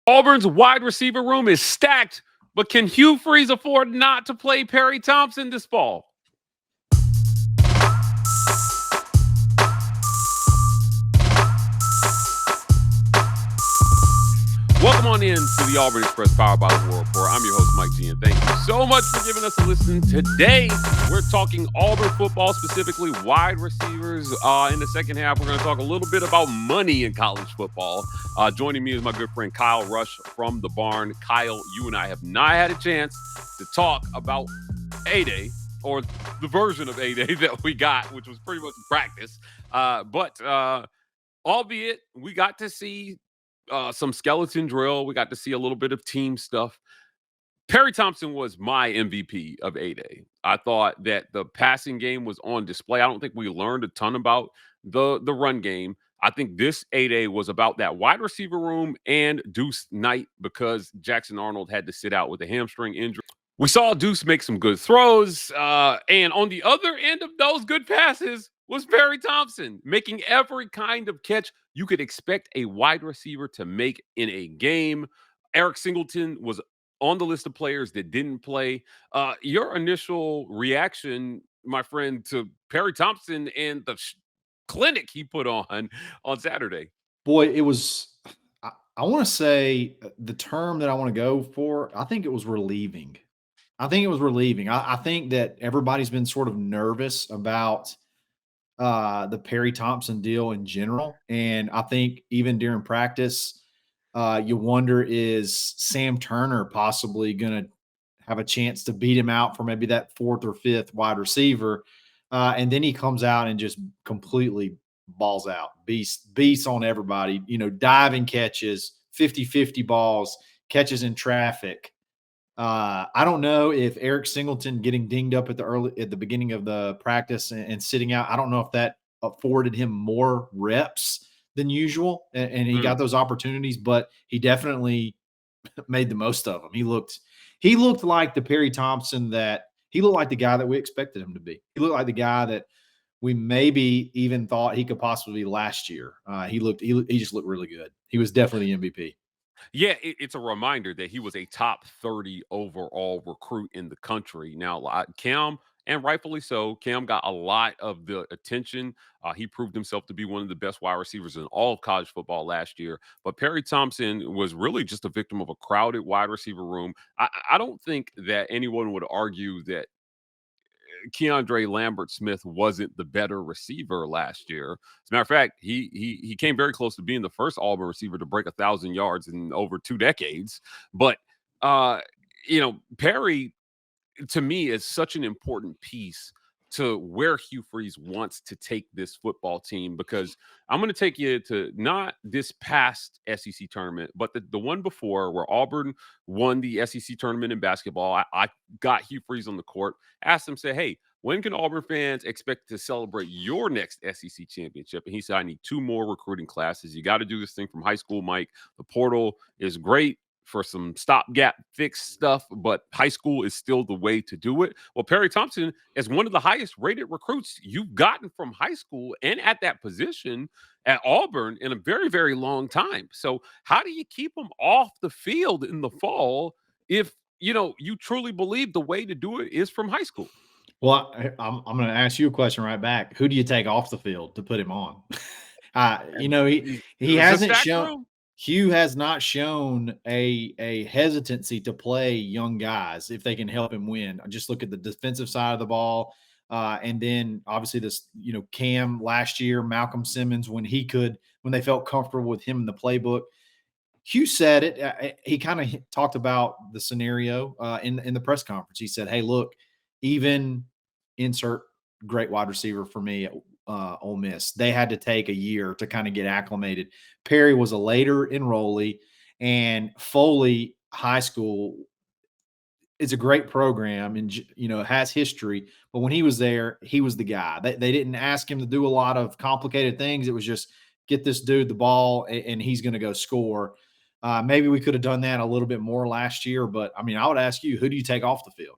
Auburn's wide receiver room is stacked, but can Hugh Freeze afford not to play Perry Thompson this fall? Welcome on in to the Auburn Express, powered by the World Report. I'm your host, Mike G, and thank you so much for giving us a listen. Today, we're talking Auburn football, specifically wide receivers. In the second half, we're going to talk a little bit about money in college football. Joining me is my good friend Kyle Rush from the Barn. Kyle, you and I have not had a chance to talk about A-Day, or the version of A-Day that we got, which was pretty much practice. But albeit, we got to see some skeleton drill. We got to see a little bit of team stuff. Perry Thompson was my MVP of A-Day. I thought that the passing game was on display. I don't think we learned a ton about the run game. I think this A-Day was about that wide receiver room and Deuce Knight, because Jackson Arnold had to sit out with a hamstring injury. We saw Deuce make some good throws, and on the other end of those good passes was Perry Thompson, making every kind of catch you could expect a wide receiver to make in a game. Eric Singleton was on the list of players that didn't play. Your initial reaction, my friend, to Perry Thompson and the clinic he put on Saturday? Boy, it was. I want to say the term that I want to go for. I think it was relieving. I think that everybody's been sort of nervous about the Perry Thompson deal in general. And I think even during practice, you wonder, is Sam Turner possibly going to have a chance to beat him out for maybe that fourth or fifth wide receiver? And then he comes out and just completely balls out, beast on everybody, diving catches, 50-50 balls, catches in traffic. I don't know if Eric Singleton getting dinged up at the beginning of the practice and sitting out, I don't know if that afforded him more reps than usual, and he got those opportunities, but he definitely made the most of them. He looked like the Perry Thompson that he looked like the guy that we expected him to be. He looked like the guy that we maybe even thought he could possibly be last year. He just looked really good. He was definitely the MVP. Yeah, it's a reminder that he was a top 30 overall recruit in the country. Now, Cam, and rightfully so, Cam got a lot of the attention. He proved himself to be one of the best wide receivers in all of college football last year. But Perry Thompson was really just a victim of a crowded wide receiver room. I don't think that anyone would argue that Keandre Lambert Smith wasn't the better receiver last year. As a matter of fact, he came very close to being the first Auburn receiver to break 1,000 yards in over 2 decades. But Perry, to me, is such an important piece to where Hugh Freeze wants to take this football team, because I'm going to take you to not this past SEC tournament, but the one before, where Auburn won the SEC tournament in basketball. I got Hugh Freeze on the court, asked him, say, hey, when can Auburn fans expect to celebrate your next SEC championship? And he said, I need 2 more recruiting classes. You got to do this thing from high school, Mike. The portal is great for some stopgap fix stuff, but high school is still the way to do it. Well, Perry Thompson is one of the highest rated recruits you've gotten from high school and at that position at Auburn in a very, very long time. So how do you keep him off the field in the fall if, you truly believe the way to do it is from high school? Well, I'm going to ask you a question right back. Who do you take off the field to put him on? He hasn't shown. Hugh has not shown a hesitancy to play young guys if they can help him win. Just look at the defensive side of the ball. And then obviously this, Cam last year, Malcolm Simmons, when they felt comfortable with him in the playbook. Hugh said it. He kind of talked about the scenario in the press conference. He said, hey, look, even insert great wide receiver for me at Ole Miss, they had to take a year to kind of get acclimated. Perry was a later enrollee, and Foley High School is a great program and has history. But when he was there, he was the guy. They didn't ask him to do a lot of complicated things. It was just get this dude the ball and he's going to go score. Maybe we could have done that a little bit more last year, but I mean, I would ask you, who do you take off the field?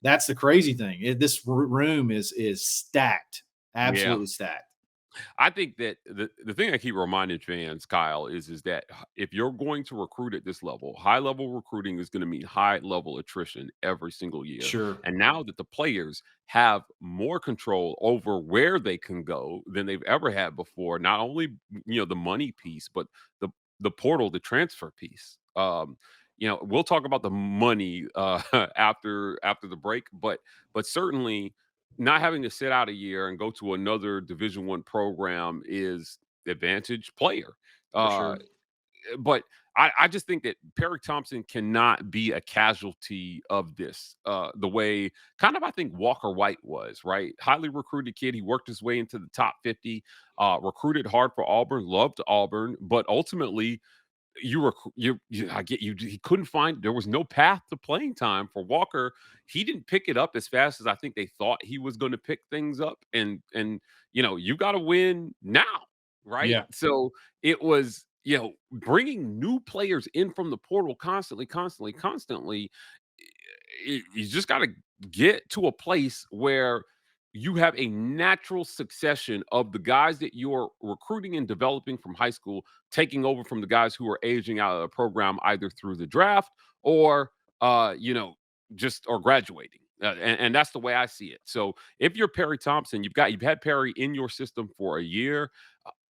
That's the crazy thing. This room is stacked, absolutely stacked. I think that the thing I keep reminding fans, Kyle, is that if you're going to recruit at this level, high level recruiting is going to mean high level attrition every single year. Sure, And now that the players have more control over where they can go than they've ever had before, not only the money piece, but the portal, the transfer piece. We'll talk about the money after the break, but certainly not having to sit out a year and go to another Division 1 program is advantage player. for Uh, sure. but I just think that Perry Thompson cannot be a casualty of this. The way kind of I think Walker White was, right? Highly recruited kid. He worked his way into the top 50, recruited hard for Auburn, loved Auburn, but ultimately you were you I get you he couldn't find there was no path to playing time for Walker. He didn't pick it up as fast as I think they thought he was going to pick things up and you got to win now, right? Yeah. So it was bringing new players in from the portal constantly. You just got to get to a place where you have a natural succession of the guys that you're recruiting and developing from high school taking over from the guys who are aging out of the program either through the draft or just or graduating. And that's the way I see it. So if you're Perry Thompson, you've had Perry in your system for a year.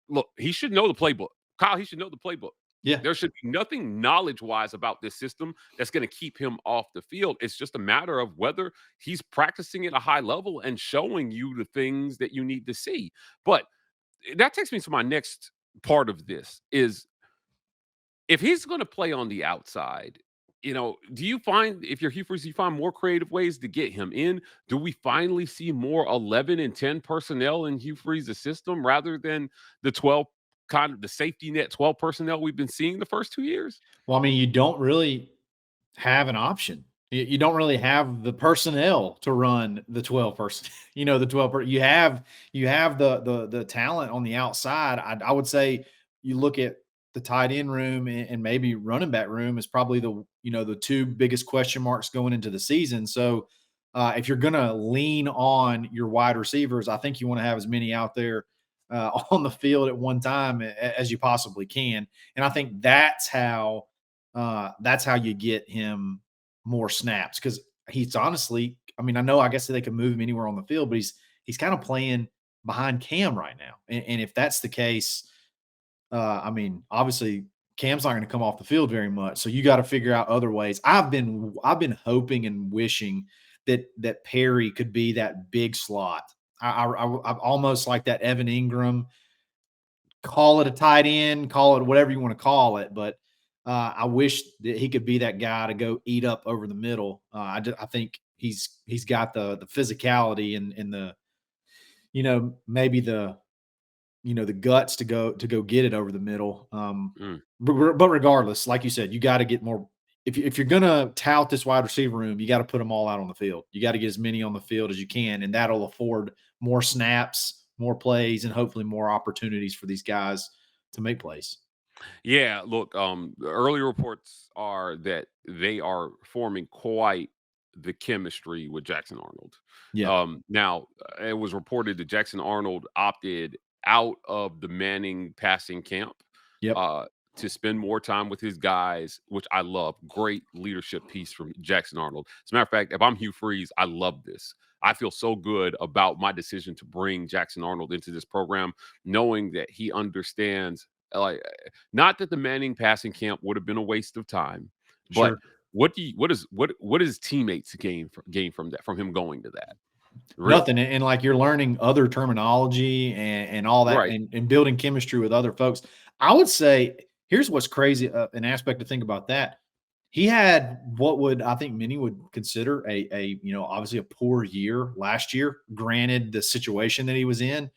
Look, he should know the playbook. Kyle, he should know the playbook. Yeah. There should be nothing knowledge-wise about this system that's going to keep him off the field. It's just a matter of whether he's practicing at a high level and showing you the things that you need to see. But that takes me to my next part of this is if he's going to play on the outside, do you find if you're Hugh Freeze, do you find more creative ways to get him in? Do we finally see more 11 and 10 personnel in Hugh Freeze's system rather than the 12 kind of the safety net 12 personnel we've been seeing the first 2 years? Well, I mean, you don't really have an option. You don't really have the personnel to run the 12 person, the 12 you have the talent on the outside. I would say you look at the tight end room and maybe running back room is probably the two biggest question marks going into the season. So if you're going to lean on your wide receivers, I think you want to have as many out there on the field at one time as you possibly can. And I think that's how you get him more snaps because he's honestly, I mean, I guess they can move him anywhere on the field, but he's kind of playing behind Cam right now. And if that's the case, I mean, obviously Cam's not going to come off the field very much. So you got to figure out other ways. I've been hoping and wishing that Perry could be that big slot. I'm almost like that Evan Ingram, call it a tight end, call it whatever you want to call it, but I wish that he could be that guy to go eat up over the middle. I think he's got the physicality and the maybe the guts to go get it over the middle. Mm. But regardless, like you said, you got to get more. If you're gonna tout this wide receiver room, you got to put them all out on the field. You got to get as many on the field as you can, and that'll afford more snaps, more plays, and hopefully more opportunities for these guys to make plays. Yeah, look, the early reports are that they are forming quite the chemistry with Jackson Arnold. Yeah. Now, it was reported that Jackson Arnold opted out of the Manning passing camp Yep. uh, to spend more time with his guys, which I love. Great leadership piece from Jackson Arnold. As a matter of fact, if I'm Hugh Freeze, I love this. I feel so good about my decision to bring Jackson Arnold into this program, knowing that he understands like not that the Manning passing camp would have been a waste of time, but Sure. what does teammates gain from that from him going to that? Really? Nothing. And like you're learning other terminology and all that Right. and building chemistry with other folks. I would say here's what's crazy, an aspect to think about that. He had what would I think many would consider obviously a poor year last year, granted the situation that he was in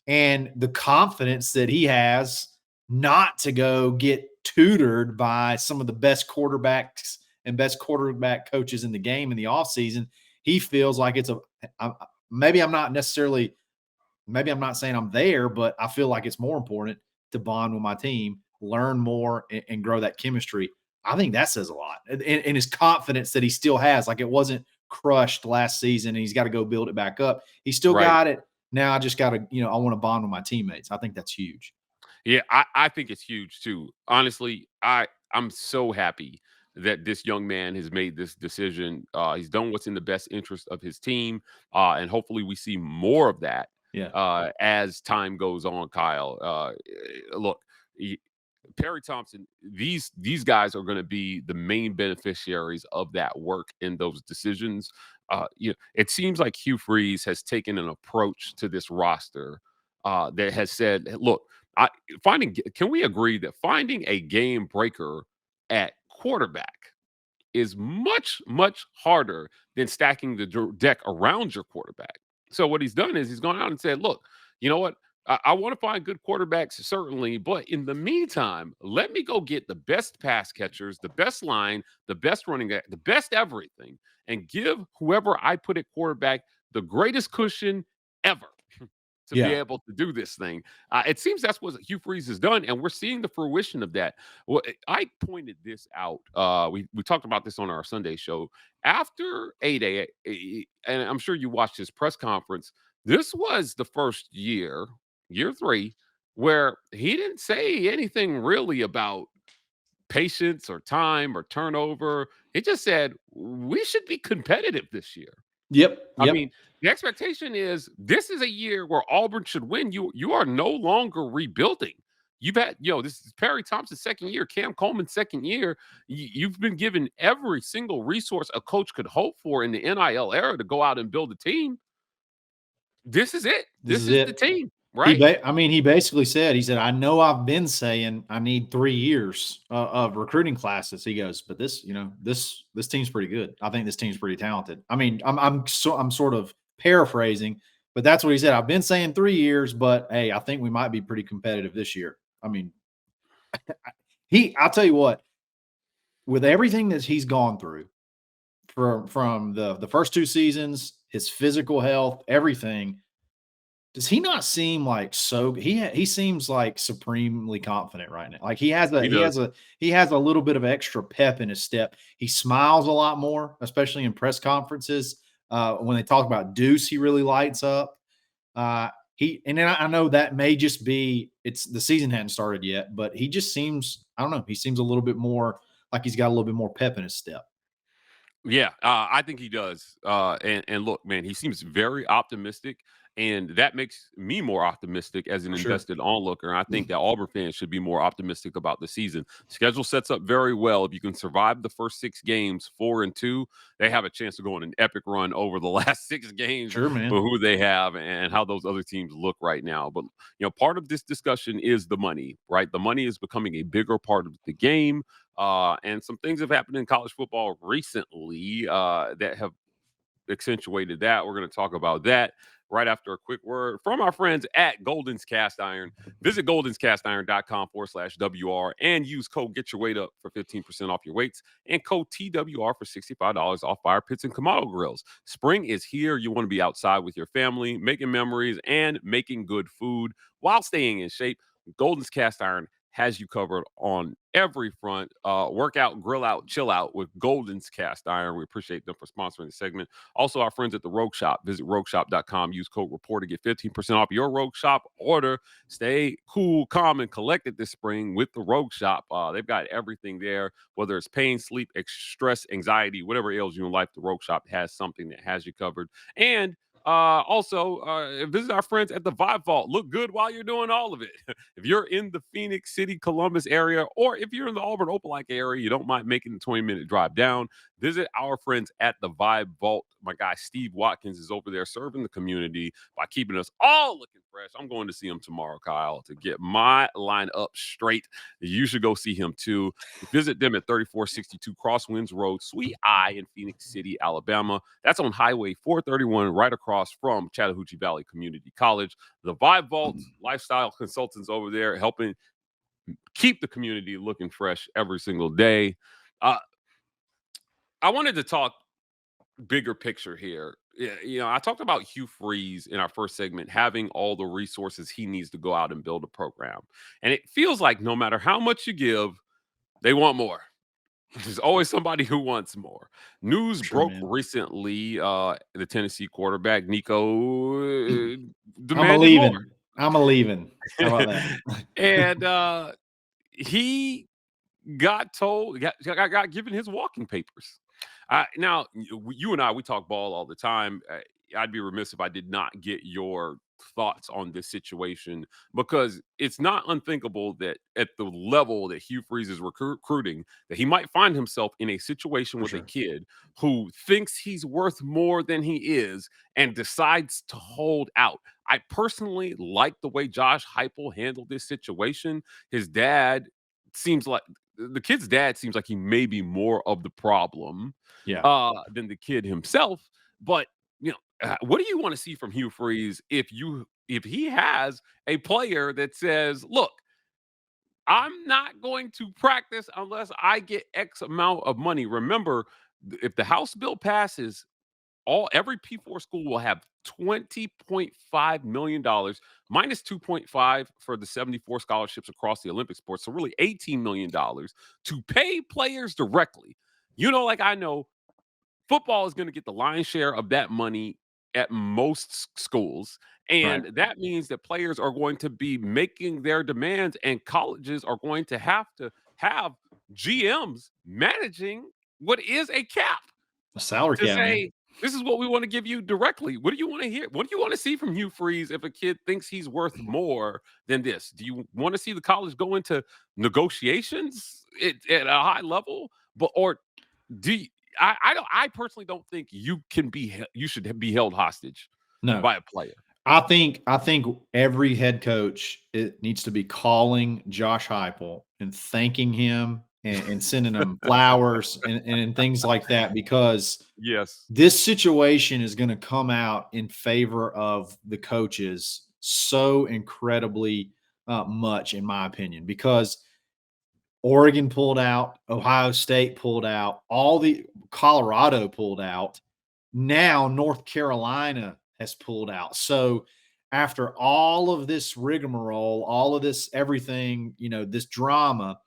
and the confidence that he has not to go get tutored by some of the best quarterbacks and best quarterback coaches in the game in the offseason. He feels like I- maybe I'm not necessarily, maybe I'm not saying I'm there, but I feel like it's more important to bond with my team, learn more, and grow that chemistry. I think that says a lot. And his confidence that he still has, like it wasn't crushed last season and he's got to go build it back up. He still Right. got it. Now I just got to, I want to bond with my teammates. I think that's huge. Yeah, I think it's huge too. Honestly, I'm so happy that this young man has made this decision. He's done what's in the best interest of his team, and hopefully we see more of that Yeah. as time goes on. Kyle, look, Perry Thompson, these guys are going to be the main beneficiaries of that work in those decisions. It seems like Hugh Freeze has taken an approach to this roster that has said, "Look, I, Can we agree that finding a game breaker at quarterback is much harder than stacking the deck around your quarterback?" So what he's done is he's gone out and said, "Look, you know what? I want to find good quarterbacks, certainly, but in the meantime, let me go get the best pass catchers, the best line, the best running back, the best everything, and give whoever I put at quarterback the greatest cushion ever." To be Yeah. able to do this thing. It seems that's what Hugh Freeze has done, and we're seeing the fruition of that. Well, I pointed this out. We talked about this on our Sunday show after 8A, and I'm sure you watched his press conference. This was the first year 3, where he didn't say anything really about patience or time or turnover. He just said we should be competitive this year. Yep. I Yep. mean, the expectation is this is a year where Auburn should win. You are no longer rebuilding. You've had, this is Perry Thompson's second year, Cam Coleman's second year. You've been given every single resource a coach could hope for in the NIL era to go out and build a team. This is it. This This is is the it. team, right? He basically said, he said, I know I've been saying I need 3 years of recruiting classes. He goes, but this team's pretty good. I think this team's pretty talented. I mean, I'm sort of paraphrasing, but that's what he said. I've been saying 3 years, but hey, I think we might be pretty competitive this year. I mean, I'll tell you what, with everything that he's gone through from the first 2 seasons, his physical health, everything, does he not seem like he seems like supremely confident right now? Like He does. he has a little bit of extra pep in his step. He smiles a lot more, especially in press conferences. When they talk about Deuce, he really lights up. And then I know that may just be it's the season hadn't started yet, but he just seems, I don't know, he seems a little bit more like he's got a little bit more pep in his step. Yeah, I think he does. And look, man, he seems very optimistic, and that makes me more optimistic as an For sure. invested onlooker. And I think that Auburn fans should be more optimistic about the season. Schedule sets up very well. If you can survive the first 6 games, 4-2, they have a chance to go on an epic run over the last 6 games Sure, man. for who they have and how those other teams look right now. But part of this discussion is the money, right? The money is becoming a bigger part of the game. And some things have happened in college football recently that have accentuated that. We're going to talk about that right after a quick word from our friends at Golden's Cast Iron. Visit goldenscastiron.com/WR and use code Get Your Weight Up for 15% off your weights and code TWR for $65 off fire pits and Kamado grills. Spring is here. You want to be outside with your family, making memories and making good food while staying in shape. Golden's Cast Iron has you covered on every front. Workout, grill out, chill out with Golden's Cast Iron. We appreciate them for sponsoring the segment. Also, our friends at the Rogue Shop. Visit rogueshop.com. Use code REPORT to get 15% off your Rogue Shop order. Stay cool, calm, and collected this spring with the Rogue Shop. They've got everything there, whether it's pain, sleep, stress, anxiety, whatever ails you in life, the Rogue Shop has something that has you covered. And also, visit our friends at the Vibe Vault. Look good while you're doing all of it. If you're in the Phoenix City, Columbus area, or if you're in the Auburn, Opelika area, you don't mind making the 20-minute drive down, visit our friends at the Vibe Vault. My guy, Steve Watkins, is over there serving the community by keeping us all looking fresh. I'm going to see him tomorrow, Kyle, to get my lineup straight. You should go see him too. Visit them at 3462 Crosswinds Road, Sweet Eye in Phoenix City, Alabama. That's on Highway 431, right across from Chattahoochee Valley Community College. The Vibe Vault lifestyle consultants over there helping keep the community looking fresh every single day. I wanted to talk bigger picture here. I talked about Hugh Freeze in our first segment having all the resources he needs to go out and build a program. And it feels like no matter how much you give, they want more. There's always somebody who wants more. News Sure, broke man. recently, the Tennessee quarterback, Nico, I'm a demanded more. leaving. I'm a leaving. How about that? And, he got given his walking papers. Now, you and I, we talk ball all the time. I'd be remiss if I did not get your thoughts on this situation because it's not unthinkable that at the level that Hugh Freeze is recruiting, that he might find himself in a situation For with a sure. kid who thinks he's worth more than he is and decides to hold out. I personally like the way Josh Heupel handled this situation. His dad seems like the kid's dad seems like he may be more of the problem Yeah. than the kid himself. But what do you want to see from Hugh Freeze if he has a player that says, "Look, I'm not going to practice unless I get X amount of money." Remember, if the House bill passes, every P4 school will have $20.5 million minus 2.5 for the 74 scholarships across the Olympic sports. So really $18 million to pay players directly. Like I know football is going to get the lion's share of that money at most schools. Right. And that means that players are going to be making their demands, and colleges are going to have GMs managing what is a cap A salary to cap, man. say, this is what we want to give you directly. What do you want to hear? What do you want to see from Hugh Freeze if a kid thinks he's worth more than this? Do you want to see the college go into negotiations at a high level? But or do you, I don't I personally don't think you should be held hostage No. by a player. I think every head coach it needs to be calling Josh Heupel and thanking him and sending him flowers and things like that because Yes. this situation is going to come out in favor of the coaches so incredibly much, in my opinion, because Oregon pulled out, Ohio State pulled out, all the Colorado pulled out. Now North Carolina has pulled out. So after all of this rigmarole, all of this everything, this drama,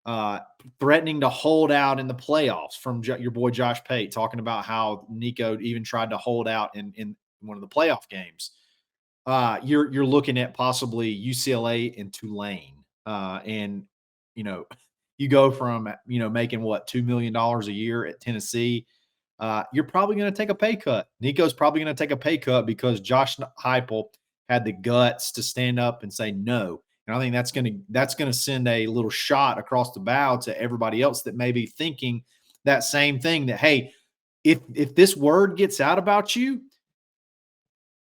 uh, threatening to hold out in the playoffs from your boy Josh Pate, talking about how Nico even tried to hold out in one of the playoff games. You're looking at possibly UCLA and Tulane, and you know you go from making what $2 million a year at Tennessee. You're probably going to take a pay cut. Nico's probably going to take a pay cut because Josh Heupel had the guts to stand up and say no. And I think that's gonna send a little shot across the bow to everybody else that may be thinking that same thing. That hey, if this word gets out about you,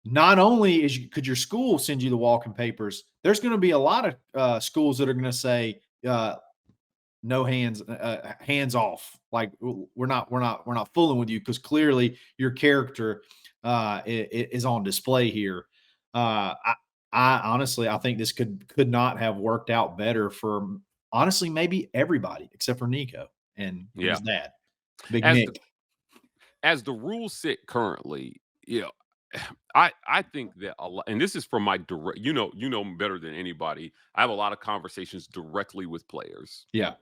not only could your school send you the walking papers, there's going to be a lot of schools that are going to say no hands, hands off. Like we're not fooling with you because clearly your character is on display here. I honestly I think this could not have worked out better for honestly maybe everybody except for Nico and Yeah. his dad, Big As the Nick. as the rules sit currently, I think that a lot, and this is from my direct, better than anybody. I have a lot of conversations directly with players, Yeah,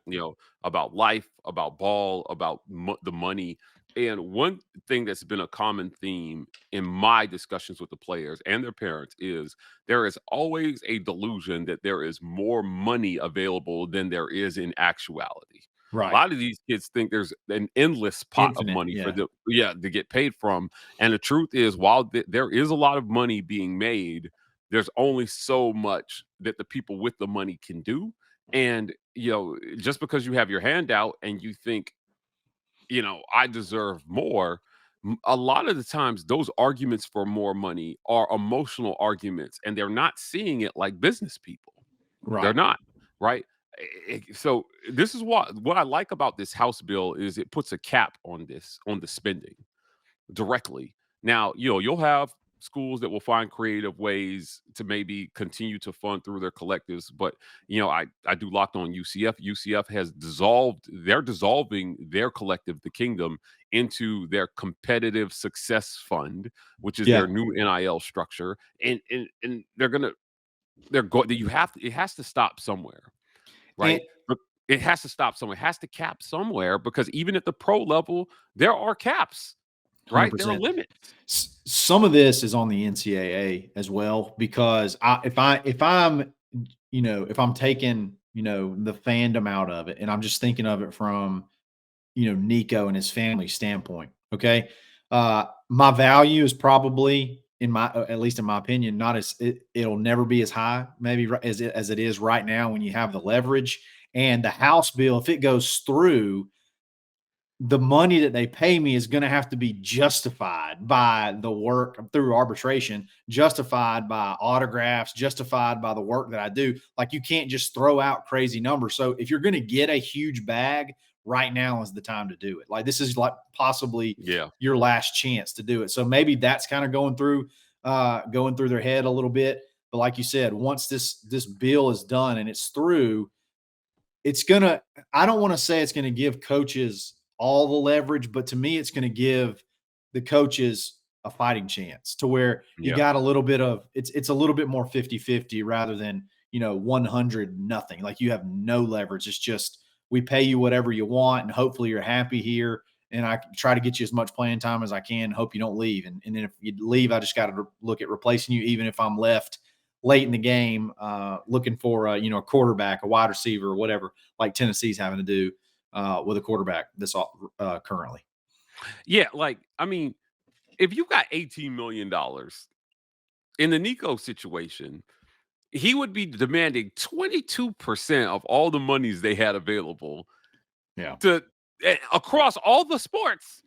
about life, about ball, about the money. And one thing that's been a common theme in my discussions with the players and their parents is there is always a delusion that there is more money available than there is in actuality. A right. lot of these kids think there's an endless pot of Infinite. money for Yeah, them, yeah, to get paid from. And the truth is, while there is a lot of money being made, there's only so much that the people with the money can do. And, just because you have your hand out and you think, I deserve more, a lot of the times those arguments for more money are emotional arguments and they're not seeing it like business people. They're right. not, right? So this is what I like about this House bill is it puts a cap on the spending directly. Now, you'll have schools that will find creative ways to maybe continue to fund through their collectives, but I do locked on UCF. UCF has they're dissolving their collective, the Kingdom, into their competitive success fund, which is Yeah. their new NIL structure. And they're going to you have to it has to stop somewhere, And right? It has to stop somewhere. It has to cap somewhere because even at the pro level, there are caps, right? There are 100%. limits. Some of this is on the NCAA as well because if I'm taking the fandom out of it and I'm just thinking of it from Nico and his family standpoint. Okay. My value is probably at least in my opinion, not as it'll never be as high, maybe as it is right now when you have the leverage and the House bill. If it goes through, the money that they pay me is going to have to be justified by the work through arbitration, justified by autographs, justified by the work that I do. Like you can't just throw out crazy numbers. So if you're going to get a huge bag, right now is the time to do it. Like this is like possibly your last chance to do it. So maybe that's kind of going through their head a little bit. But like you said, once this bill is done and it's through, I don't want to say it's going to give coaches all the leverage, but to me, it's going to give the coaches a fighting chance to where you got a little bit of it's a little bit more 50-50 rather than 100 nothing. Like you have no leverage. It's just we pay you whatever you want and hopefully you're happy here. And I try to get you as much playing time as I can. Hope you don't leave. And then if you leave, I just got to look at replacing you, even if I'm left late in the game, looking for a quarterback, a wide receiver, or whatever, like Tennessee's having to do with a quarterback this currently. Yeah, like I mean, if you got $18 million in the Nico situation, he would be demanding 22% of all the monies they had available. Yeah. Across all the sports.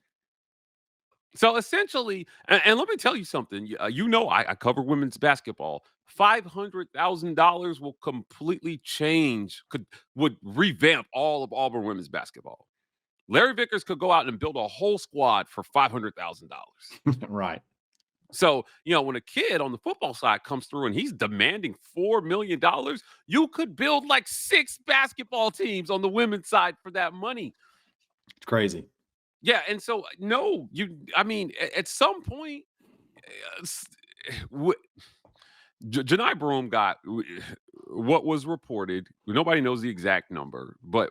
So essentially, and let me tell you something. I cover women's basketball. $500,000 will completely would revamp all of Auburn women's basketball. Larry Vickers could go out and build a whole squad for $500,000. Right. So, when a kid on the football side comes through and he's demanding $4 million, you could build like 6 basketball teams on the women's side for that money. It's crazy. Yeah, and so at some point, Janai Broome got what was reported. Nobody knows the exact number, but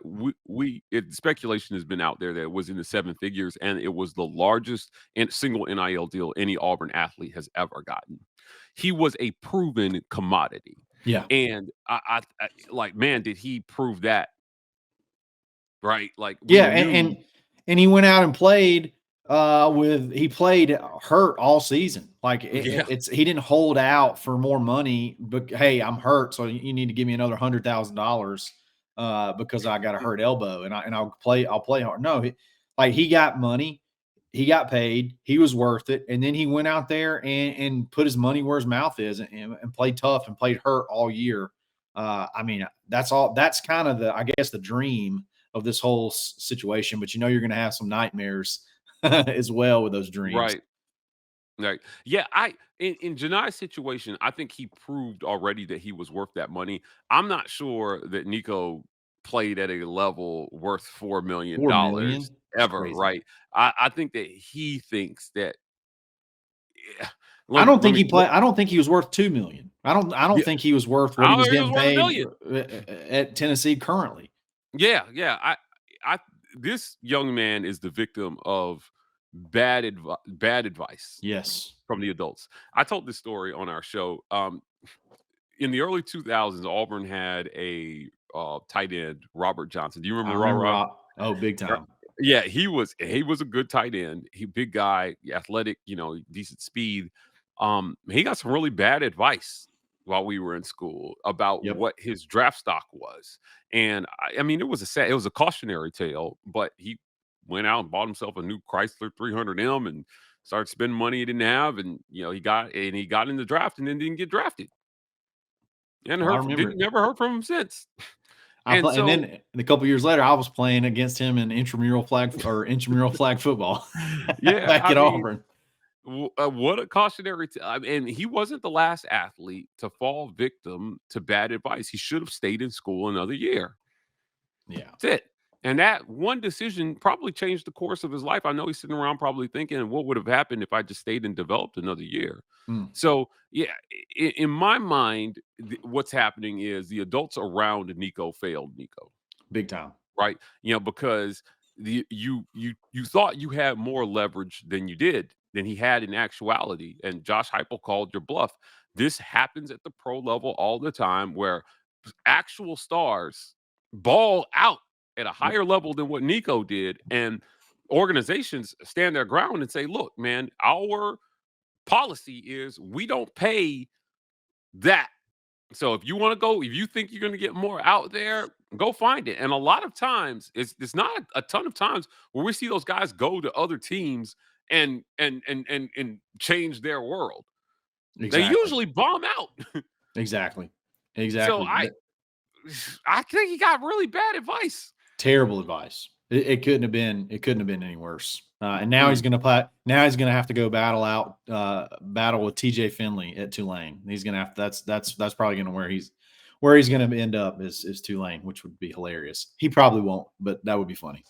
speculation has been out there that it was in the 7 figures, and it was the largest single NIL deal any Auburn athlete has ever gotten. He was a proven commodity. Yeah, and I like, man, did he prove that? Right, like and he went out and played he played hurt all season. Like he didn't hold out for more money, but hey, I'm hurt, so you need to give me another $100,000 because I got a hurt elbow and I'll play hard. No, he got money, he got paid, he was worth it, and then he went out there and put his money where his mouth is and played tough and played hurt all year. That's kind of the dream of this whole situation, but you're going to have some nightmares as well with those dreams. Right. Yeah. In Janai's situation, I think he proved already that he was worth that money. I'm not sure that Nico played at a level worth $4 million ever. Right. I think that he thinks that. I don't think he was worth $2 million. I don't think he was worth what he was getting paid at Tennessee currently. Yeah. This young man is the victim of bad advice. Yes, from the adults. I told this story on our show. In the early 2000s, Auburn had a tight end, Robert Johnson. Do you remember Robert? Oh, big time. Yeah, he was a good tight end. He big guy, athletic, decent speed. He got some really bad advice while we were in school about what his draft stock was. And it was a cautionary tale, but he went out and bought himself a new Chrysler 300M and started spending money he didn't have. And, he got in the draft and then didn't get drafted. And never heard from him since. And then a couple years later, I was playing against him in intramural flag football. Yeah, back at Auburn. What a cautionary and he wasn't the last athlete to fall victim to bad advice. He should have stayed in school another year. Yeah, that's it. And that one decision probably changed the course of his life. I know he's sitting around probably thinking, what would have happened if I just stayed and developed another year? So, yeah, in my mind, what's happening is the adults around Nico failed Nico. big time. right? Because you thought you had more leverage than he had in actuality, and Josh Heupel called your bluff. This happens at the pro level all the time, where actual stars ball out at a Yep. higher level than what Nico did, and organizations stand their ground and say, "Look, man, our policy is we don't pay that. So if you want to go, if you think you're going to get more out there, go find it." And a lot of times, it's not a ton of times where we see those guys go to other teams and change their world. They Exactly. usually bomb out. Exactly. So Exactly. I think he got really bad advice. Terrible advice. It couldn't have been. It couldn't have been any worse. And now he's Mm. going to play. Now he's going to have to go battle with TJ Finley at Tulane. He's going to have. That's probably going to where he's going to end up is Tulane, which would be hilarious. He probably won't, but that would be funny.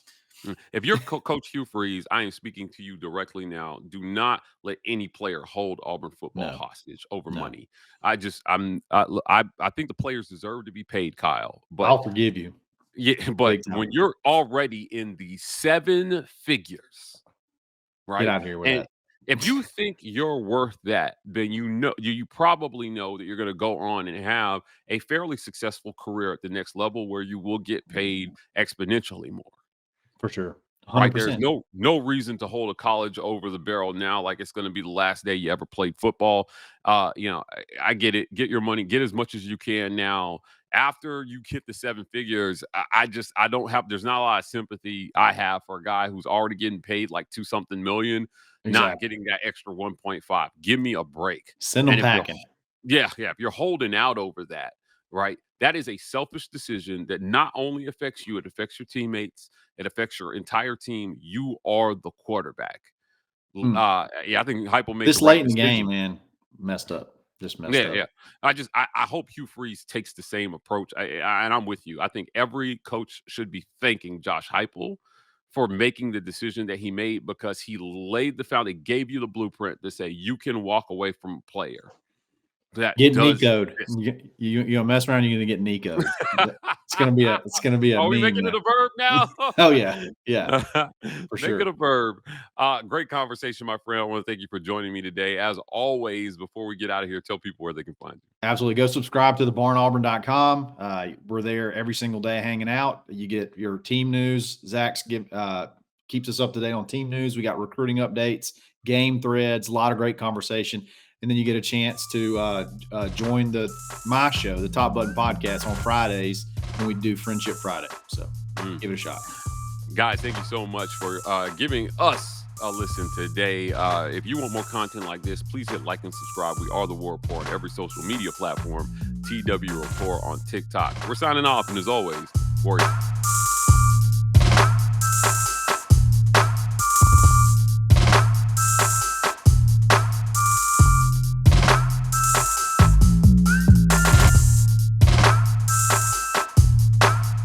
If you're Coach Hugh Freeze, I am speaking to you directly now. Do not let any player hold Auburn football No, hostage over no. money. I think the players deserve to be paid, Kyle. But I'll forgive you. yeah, but Big when time. you're already in the seven figures, Get right? out of here with And that. if you think you're worth that, then you probably know that you're going to go on and have a fairly successful career at the next level where you will get paid exponentially more. For sure. Right? There's 100%. no reason to hold a college over the barrel now, like it's going to be the last day you ever played football. I get it. Get your money, get as much as you can now. After you hit the seven figures, I don't have. There's not a lot of sympathy I have for a guy who's already getting paid like 2-something million, not Exactly. getting that extra 1.5. Give me a break. Send them And if packing. if you're holding out over that, right? That is a selfish decision that not only affects you, it affects your teammates, it affects your entire team. You are the quarterback. Mm. I think Heupel made the This right late in the game, decision. man, messed up. Just messed Yeah, up. yeah. I hope Hugh Freeze takes the same approach. And I'm with you. I think every coach should be thanking Josh Heupel for making the decision that he made, because he laid the foundation, gave you the blueprint to say you can walk away from a player that Get does Nico'd. this. You mess around, you're gonna get Nico'd. It's gonna be a Are we meme making it now. a verb now? Oh yeah, yeah, for Make it sure. a verb. Great conversation, my friend. I want to thank you for joining me today. As always, before we get out of here, tell people where they can find you. Absolutely. Go subscribe to thebarnauburn.com. We're there every single day hanging out. You get your team news. Zach's keeps us up to date on team news. We got recruiting updates, game threads, a lot of great conversation. And then you get a chance to join my show, the Top Button Podcast, on Fridays when we do Friendship Friday. So give it a shot. Guys, thank you so much for giving us a listen today. If you want more content like this, please hit like and subscribe. We are the War Report on every social media platform, TW Report on TikTok. We're signing off, and as always, Warrior.